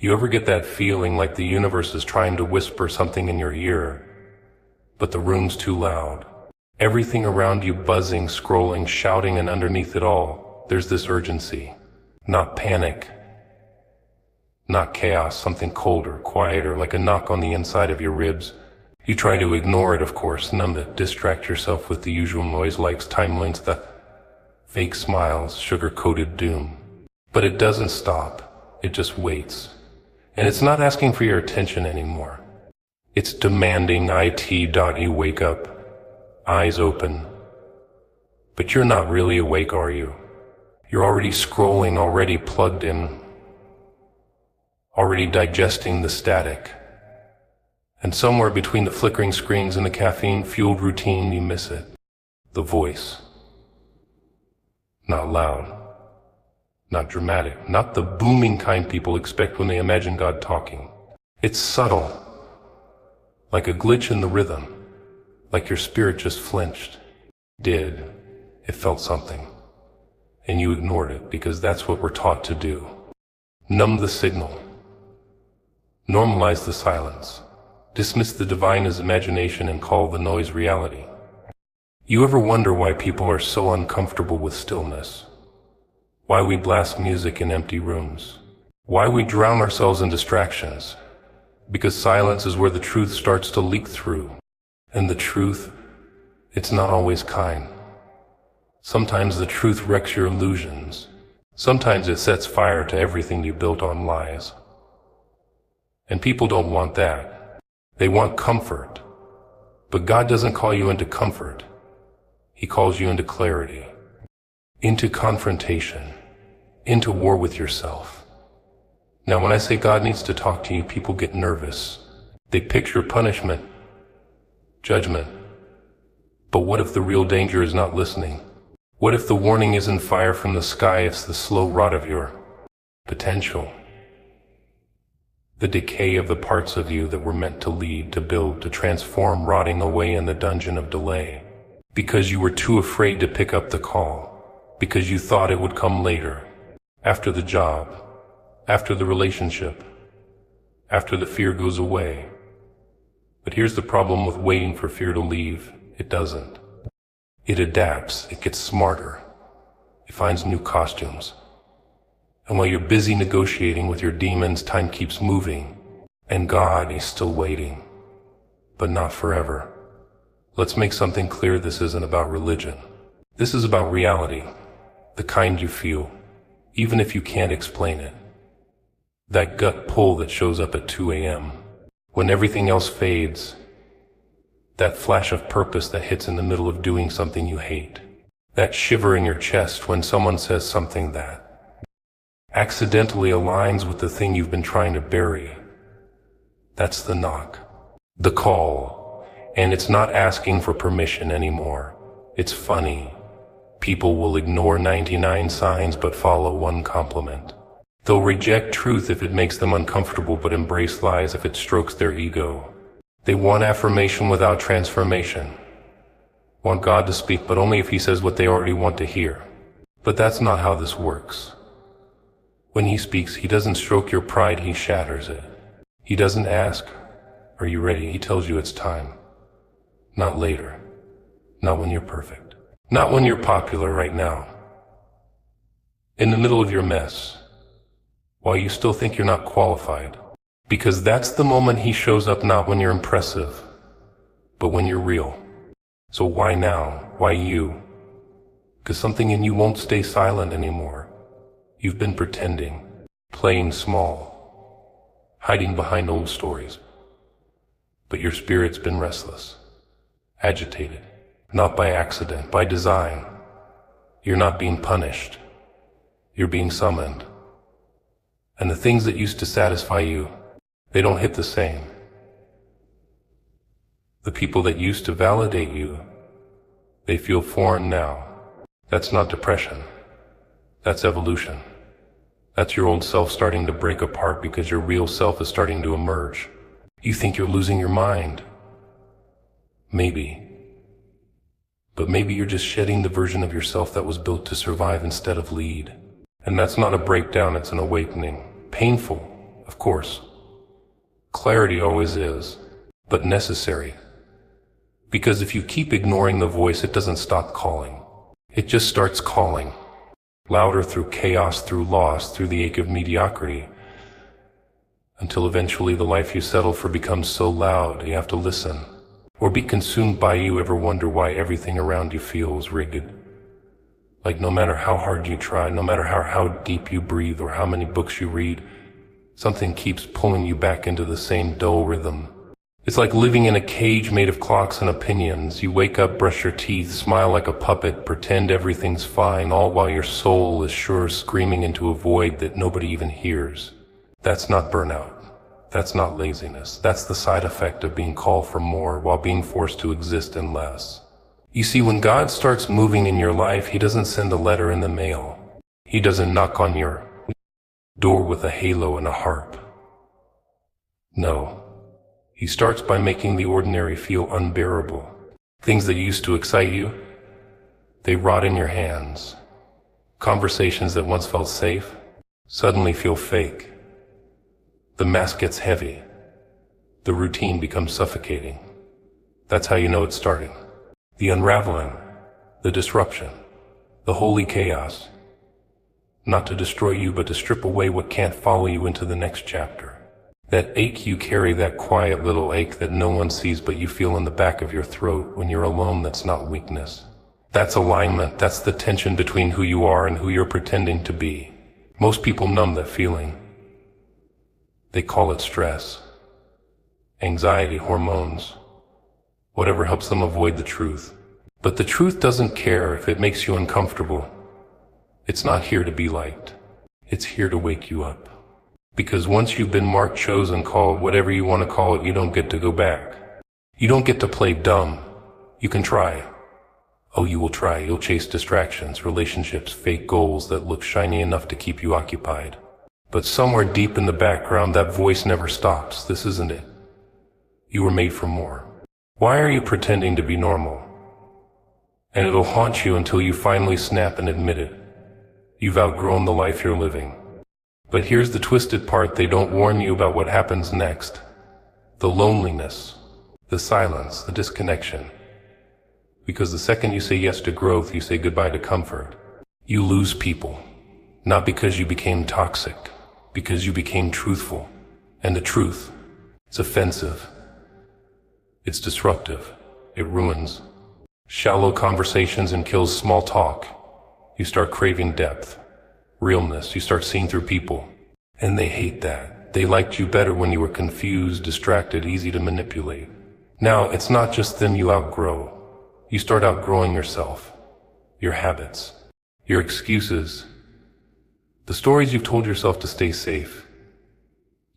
You ever get that feeling like the universe is trying to whisper something in your ear, but the room's too loud? Everything around you buzzing, scrolling, shouting, and underneath it all, there's this urgency. Not panic, not chaos, something colder, quieter, like a knock on the inside of your ribs. You try to ignore it, of course, numb it, distract yourself with the usual noise, likes, timelines, the fake smiles, sugar-coated doom. But it doesn't stop. It just waits. And it's not asking for your attention anymore. It's demanding You wake up, eyes open. But you're not really awake, are you? You're already scrolling, already plugged in, already digesting the static. And somewhere between the flickering screens and the caffeine-fueled routine, you miss it. The voice. Not loud. Not dramatic. Not the booming kind people expect when they imagine God talking. It's subtle. Like a glitch in the rhythm. Like your spirit just flinched. It felt something. And you ignored it because that's what we're taught to do. Numb the signal. Normalize the silence. Dismiss the divine as imagination and call the noise reality. You ever wonder why people are so uncomfortable with stillness? Why we blast music in empty rooms? Why we drown ourselves in distractions? Because silence is where the truth starts to leak through. And the truth, it's not always kind. Sometimes the truth wrecks your illusions. Sometimes it sets fire to everything you built on lies. And people don't want that. They want comfort. But God doesn't call you into comfort. He calls you into clarity, into confrontation, into war with yourself. Now, when I say God needs to talk to you, people get nervous. They picture punishment, judgment. But what if the real danger is not listening? What if the warning isn't fire from the sky, it's the slow rot of your potential? The decay of the parts of you that were meant to lead, to build, to transform, rotting away in the dungeon of delay. Because you were too afraid to pick up the call. Because you thought it would come later. After the job. After the relationship. After the fear goes away. But here's the problem with waiting for fear to leave. It doesn't. It adapts. It gets smarter. It finds new costumes. And while you're busy negotiating with your demons, time keeps moving. And God is still waiting. But not forever. Let's make something clear. This isn't about religion. This is about reality. The kind you feel, even if you can't explain it. That gut pull that shows up at 2 a.m. when everything else fades. That flash of purpose that hits in the middle of doing something you hate. That shiver in your chest when someone says something that accidentally aligns with the thing you've been trying to bury. That's the knock. The call. And it's not asking for permission anymore. It's funny. People will ignore 99 signs but follow one compliment. They'll reject truth if it makes them uncomfortable but embrace lies if it strokes their ego. They want affirmation without transformation. Want God to speak but only if He says what they already want to hear. But that's not how this works. When He speaks, He doesn't stroke your pride, He shatters it. He doesn't ask, "Are you ready?" He tells you it's time. Not later. Not when you're perfect. Not when you're popular right now. In the middle of your mess. While you still think you're not qualified. Because that's the moment He shows up, not when you're impressive, but when you're real. So why now? Why you? Because something in you won't stay silent anymore. You've been pretending, playing small, hiding behind old stories. But your spirit's been restless, agitated, not by accident, by design. You're not being punished. You're being summoned. And the things that used to satisfy you, they don't hit the same. The people that used to validate you, they feel foreign now. That's not depression. That's evolution. That's your old self starting to break apart because your real self is starting to emerge. You think you're losing your mind. Maybe. But maybe you're just shedding the version of yourself that was built to survive instead of lead. And that's not a breakdown, it's an awakening. Painful, of course. Clarity always is, but necessary. Because if you keep ignoring the voice, it doesn't stop calling. It just starts calling. Louder through chaos, through loss, through the ache of mediocrity. Until eventually the life you settle for becomes so loud you have to listen. Or be consumed by you. Ever wonder why everything around you feels rigged? Like no matter how hard you try, no matter how deep you breathe or how many books you read, something keeps pulling you back into the same dull rhythm. It's like living in a cage made of clocks and opinions. You wake up, brush your teeth, smile like a puppet, pretend everything's fine, all while your soul is sure screaming into a void that nobody even hears. That's not burnout. That's not laziness. That's the side effect of being called for more while being forced to exist in less. You see, when God starts moving in your life, He doesn't send a letter in the mail. He doesn't knock on your door with a halo and a harp. No. He starts by making the ordinary feel unbearable. Things that used to excite you, they rot in your hands. Conversations that once felt safe suddenly feel fake. The mask gets heavy. The routine becomes suffocating. That's how you know it's starting. The unraveling, the disruption, the holy chaos. Not to destroy you, but to strip away what can't follow you into the next chapter. That ache you carry, that quiet little ache that no one sees but you feel in the back of your throat when you're alone, that's not weakness. That's alignment. That's the tension between who you are and who you're pretending to be. Most people numb that feeling. They call it stress, anxiety, hormones, whatever helps them avoid the truth. But the truth doesn't care if it makes you uncomfortable. It's not here to be liked. It's here to wake you up. Because once you've been marked, chosen, called, whatever you want to call it, you don't get to go back. You don't get to play dumb. You can try. Oh, you will try. You'll chase distractions, relationships, fake goals that look shiny enough to keep you occupied. But somewhere deep in the background, that voice never stops. This isn't it. You were made for more. Why are you pretending to be normal? And it'll haunt you until you finally snap and admit it. You've outgrown the life you're living. But here's the twisted part. They don't warn you about what happens next. The loneliness, the silence, the disconnection. Because the second you say yes to growth, you say goodbye to comfort. You lose people. Not because you became toxic, because you became truthful. And the truth, it's offensive. It's disruptive. It ruins shallow conversations and kills small talk. You start craving depth, realness. You start seeing through people. And they hate that. They liked you better when you were confused, distracted, easy to manipulate. Now, it's not just them you outgrow. You start outgrowing yourself, your habits, your excuses, the stories you've told yourself to stay safe.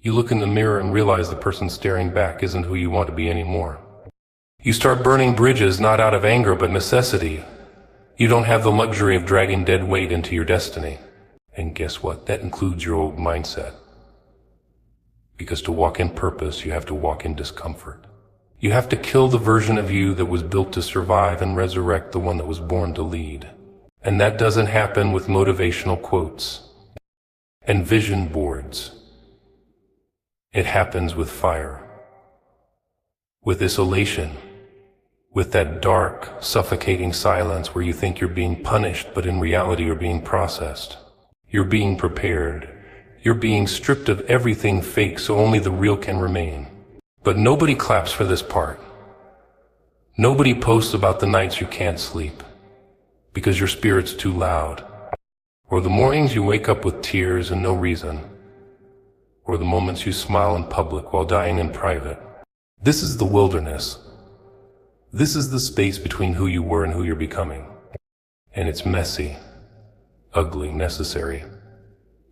You look in the mirror and realize the person staring back isn't who you want to be anymore. You start burning bridges, not out of anger, but necessity. You don't have the luxury of dragging dead weight into your destiny. And guess what? That includes your old mindset. Because to walk in purpose, you have to walk in discomfort. You have to kill the version of you that was built to survive and resurrect the one that was born to lead. And that doesn't happen with motivational quotes and vision boards. It happens with fire, with isolation, with that dark, suffocating silence where you think you're being punished, but in reality you're being processed. You're being prepared. You're being stripped of everything fake so only the real can remain. But nobody claps for this part. Nobody posts about the nights you can't sleep because your spirit's too loud. Or the mornings you wake up with tears and no reason. Or the moments you smile in public while dying in private. This is the wilderness. This is the space between who you were and who you're becoming. And it's messy, ugly, necessary.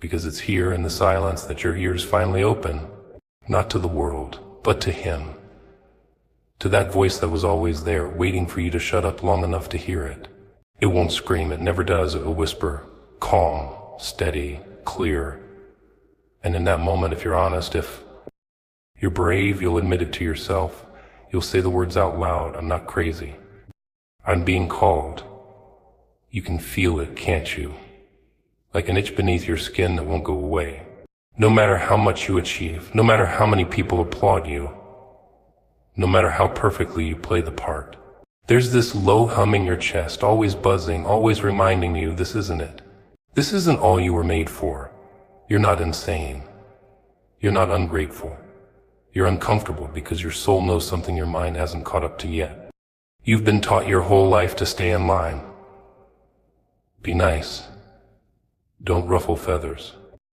Because it's here in the silence that your ears finally open. Not to the world, but to Him. To that voice that was always there, waiting for you to shut up long enough to hear it. It won't scream, it never does. It will whisper, calm, steady, clear. And in that moment, if you're honest, if you're brave, you'll admit it to yourself. You'll say the words out loud. I'm not crazy. I'm being called. You can feel it, can't you? Like an itch beneath your skin that won't go away. No matter how much you achieve, no matter how many people applaud you, no matter how perfectly you play the part, there's this low hum in your chest, always buzzing, always reminding you this isn't it. This isn't all you were made for. You're not insane. You're not ungrateful. You're uncomfortable because your soul knows something your mind hasn't caught up to yet. You've been taught your whole life to stay in line. Be nice. Don't ruffle feathers.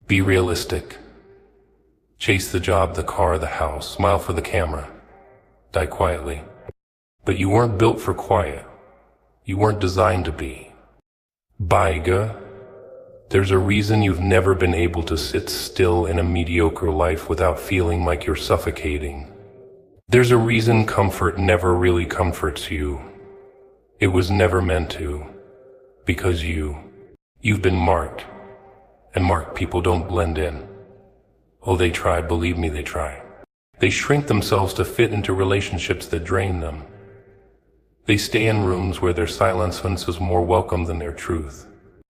Be realistic. Chase the job, the car, the house, smile for the camera. Die quietly. But you weren't built for quiet. You weren't designed to be. Baiga. There's a reason you've never been able to sit still in a mediocre life without feeling like you're suffocating. There's a reason comfort never really comforts you. It was never meant to. Because you've been marked. And marked people don't blend in. Oh, they try, believe me, they try. They shrink themselves to fit into relationships that drain them. They stay in rooms where their silence is more welcome than their truth.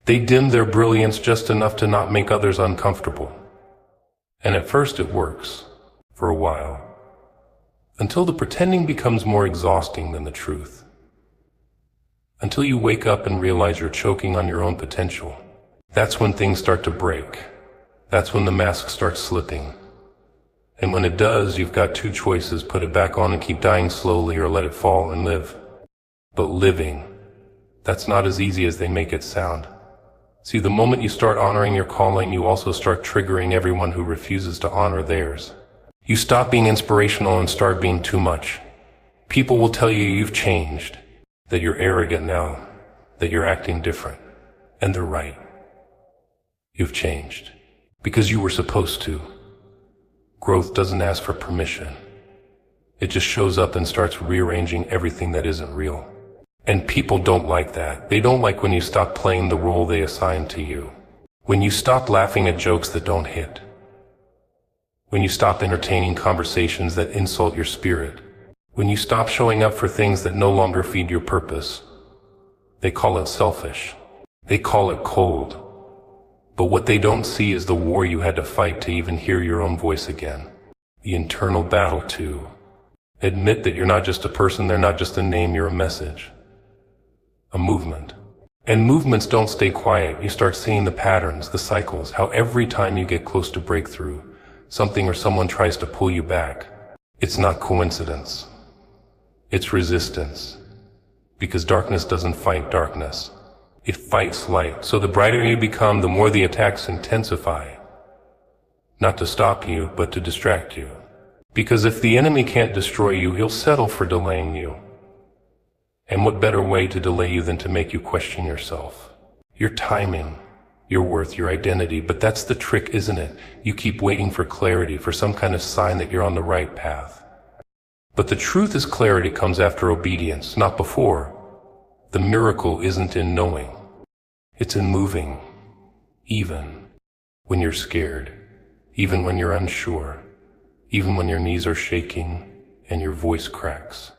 They dim their brilliance just enough to not make others uncomfortable. And at first it works, for a while, until the pretending becomes more exhausting than the truth. Until you wake up and realize you're choking on your own potential. That's when things start to break. That's when the mask starts slipping. And when it does, you've got two choices: put it back on and keep dying slowly, or let it fall and live. But living, that's not as easy as they make it sound. See, the moment you start honoring your calling, you also start triggering everyone who refuses to honor theirs. You stop being inspirational and start being too much. People will tell you you've changed, that you're arrogant now, that you're acting different. And they're right. You've changed. Because you were supposed to. Growth doesn't ask for permission. It just shows up and starts rearranging everything that isn't real. And people don't like that. They don't like when you stop playing the role they assign to you. When you stop laughing at jokes that don't hit. When you stop entertaining conversations that insult your spirit. When you stop showing up for things that no longer feed your purpose. They call it selfish. They call it cold. But what they don't see is the war you had to fight to even hear your own voice again. The internal battle to admit that you're not just a person, they're not just a name, you're a message. A movement. And movements don't stay quiet. You start seeing the patterns, the cycles, how every time you get close to breakthrough, something or someone tries to pull you back. It's not coincidence. It's resistance. Because darkness doesn't fight darkness. It fights light. So the brighter you become, the more the attacks intensify. Not to stop you, but to distract you. Because if the enemy can't destroy you, he'll settle for delaying you. And what better way to delay you than to make you question yourself? Your timing, your worth, your identity. But that's the trick, isn't it? You keep waiting for clarity, for some kind of sign that you're on the right path. But the truth is, clarity comes after obedience, not before. The miracle isn't in knowing. It's in moving. Even when you're scared. Even when you're unsure. Even when your knees are shaking and your voice cracks.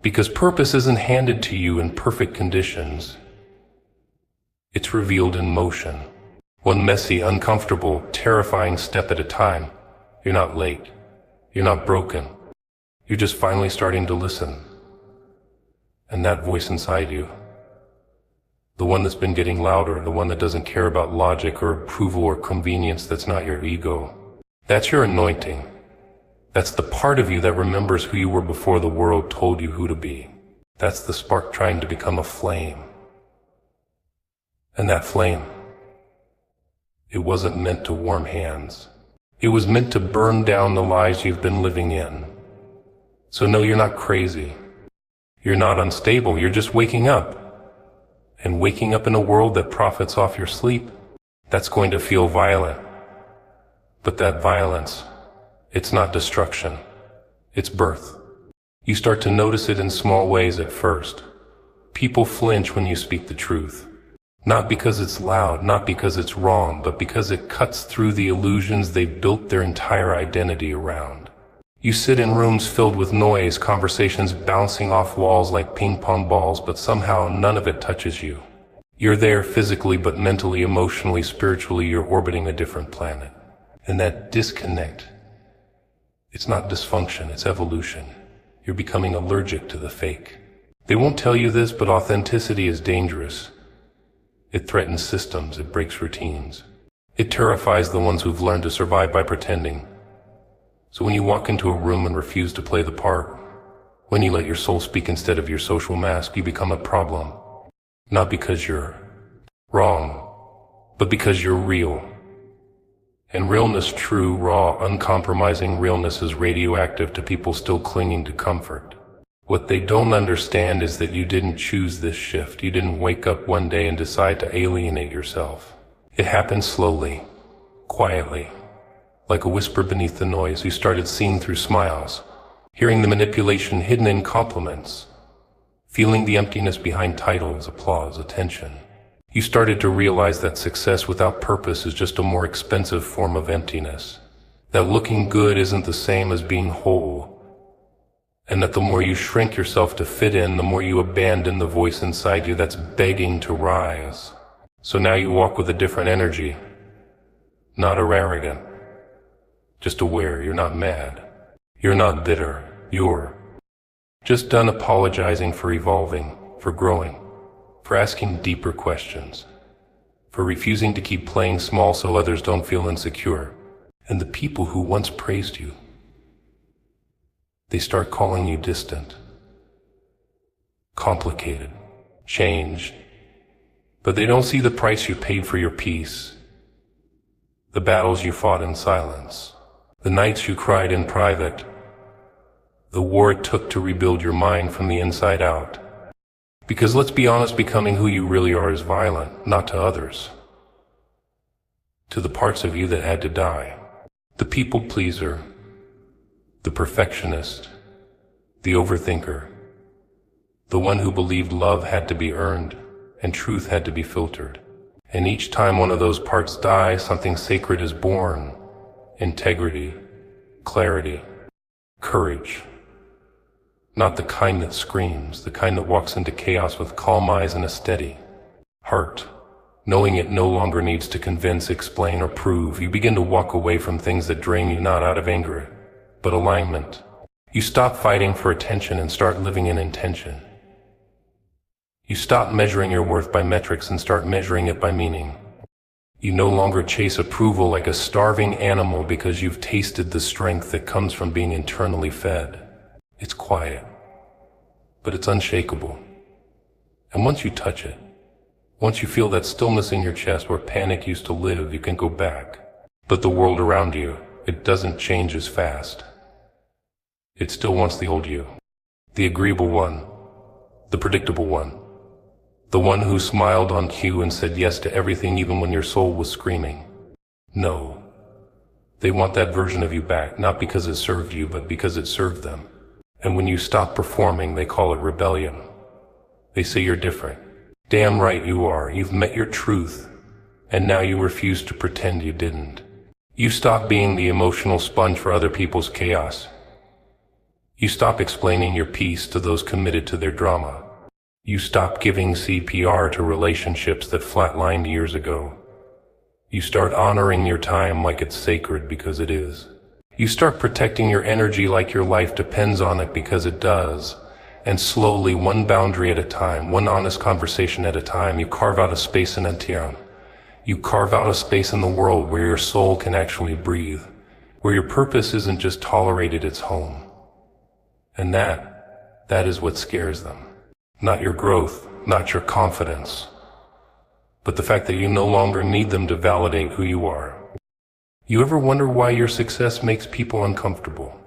Because purpose isn't handed to you in perfect conditions. It's revealed in motion. One messy, uncomfortable, terrifying step at a time. You're not late. You're not broken. You're just finally starting to listen. And that voice inside you, the one that's been getting louder, the one that doesn't care about logic or approval or convenience, that's not your ego. That's your anointing. That's the part of you that remembers who you were before the world told you who to be. That's the spark trying to become a flame. And that flame, it wasn't meant to warm hands. It was meant to burn down the lies you've been living in. So no, you're not crazy. You're not unstable. You're just waking up. And waking up in a world that profits off your sleep, that's going to feel violent. But that violence, it's not destruction. It's birth. You start to notice it in small ways at first. People flinch when you speak the truth. Not because it's loud, not because it's wrong, but because it cuts through the illusions they've built their entire identity around. You sit in rooms filled with noise, conversations bouncing off walls like ping pong balls, but somehow none of it touches you. You're there physically, but mentally, emotionally, spiritually, you're orbiting a different planet. And that disconnect, it's not dysfunction, it's evolution. You're becoming allergic to the fake. They won't tell you this, but authenticity is dangerous. It threatens systems, it breaks routines. It terrifies the ones who've learned to survive by pretending. So when you walk into a room and refuse to play the part, when you let your soul speak instead of your social mask, you become a problem. Not because you're wrong, but because you're real. And realness, true, raw, uncompromising realness, is radioactive to people still clinging to comfort. What they don't understand is that you didn't choose this shift. You didn't wake up one day and decide to alienate yourself. It happened slowly, quietly, like a whisper beneath the noise. You started seeing through smiles, hearing the manipulation hidden in compliments, feeling the emptiness behind titles, applause, attention. You started to realize that success without purpose is just a more expensive form of emptiness, that looking good isn't the same as being whole, and that the more you shrink yourself to fit in, the more you abandon the voice inside you that's begging to rise. So now you walk with a different energy, not arrogant, just aware. You're not mad, you're not bitter, you're just done apologizing for evolving, for growing, for asking deeper questions, for refusing to keep playing small so others don't feel insecure. And the people who once praised you, they start calling you distant, complicated, changed. But they don't see the price you paid for your peace, the battles you fought in silence, the nights you cried in private, the war it took to rebuild your mind from the inside out. Because let's be honest, becoming who you really are is violent, not to others, to the parts of you that had to die. The people pleaser, the perfectionist, the overthinker, the one who believed love had to be earned and truth had to be filtered. And each time one of those parts die, something sacred is born. Integrity, clarity, courage. Not the kind that screams, the kind that walks into chaos with calm eyes and a steady heart. Knowing it no longer needs to convince, explain, or prove, you begin to walk away from things that drain you, not out of anger, but alignment. You stop fighting for attention and start living in intention. You stop measuring your worth by metrics and start measuring it by meaning. You no longer chase approval like a starving animal because you've tasted the strength that comes from being internally fed. It's quiet, but it's unshakable. And once you touch it, once you feel that stillness in your chest where panic used to live, you can go back. But the world around you, it doesn't change as fast. It still wants the old you. The agreeable one. The predictable one. The one who smiled on cue and said yes to everything even when your soul was screaming. No. They want that version of you back, not because it served you, but because it served them. And when you stop performing, they call it rebellion. They say you're different. Damn right you are. You've met your truth, and now you refuse to pretend you didn't. You stop being the emotional sponge for other people's chaos. You stop explaining your piece to those committed to their drama. You stop giving CPR to relationships that flatlined years ago. You start honoring your time like it's sacred, because it is. You start protecting your energy like your life depends on it, because it does. And slowly, one boundary at a time, one honest conversation at a time, you carve out a space in Etienne. You carve out a space in the world where your soul can actually breathe, where your purpose isn't just tolerated, it's home. And that is what scares them. Not your growth, not your confidence, but the fact that you no longer need them to validate who you are. You ever wonder why your success makes people uncomfortable?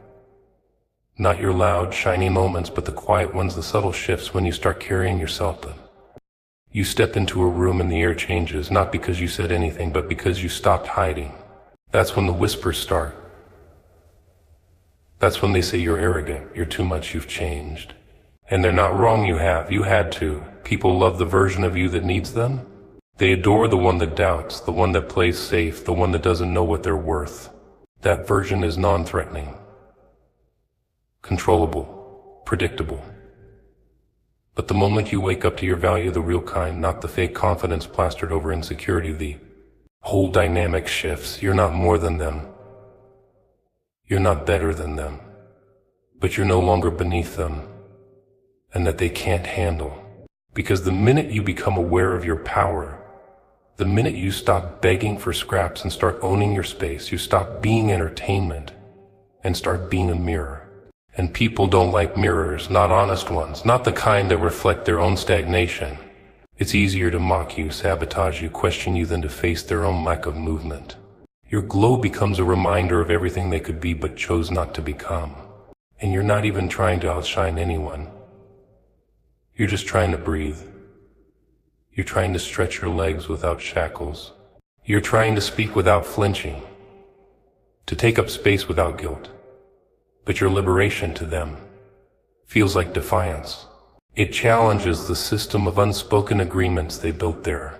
Not your loud, shiny moments, but the quiet ones, the subtle shifts when you start carrying yourself them. You step into a room and the air changes, not because you said anything, but because you stopped hiding. That's when the whispers start. That's when they say you're arrogant, you're too much, you've changed. And they're not wrong, you had to. People love the version of you that needs them. They adore the one that doubts, the one that plays safe, the one that doesn't know what they're worth. That version is non-threatening, controllable, predictable. But the moment you wake up to your value, the real kind, not the fake confidence plastered over insecurity, the whole dynamic shifts. You're not more than them. you're not better than them, but you're no longer beneath them, and that they can't handle. Because the minute you become aware of your power, the minute you stop begging for scraps and start owning your space, you stop being entertainment and start being a mirror. And people don't like mirrors, not honest ones, not the kind that reflect their own stagnation. It's easier to mock you, sabotage you, question you than to face their own lack of movement. Your glow becomes a reminder of everything they could be but chose not to become. And you're not even trying to outshine anyone. You're just trying to breathe. You're trying to stretch your legs without shackles. You're trying to speak without flinching, to take up space without guilt. But your liberation to them feels like defiance. It challenges the system of unspoken agreements they built there.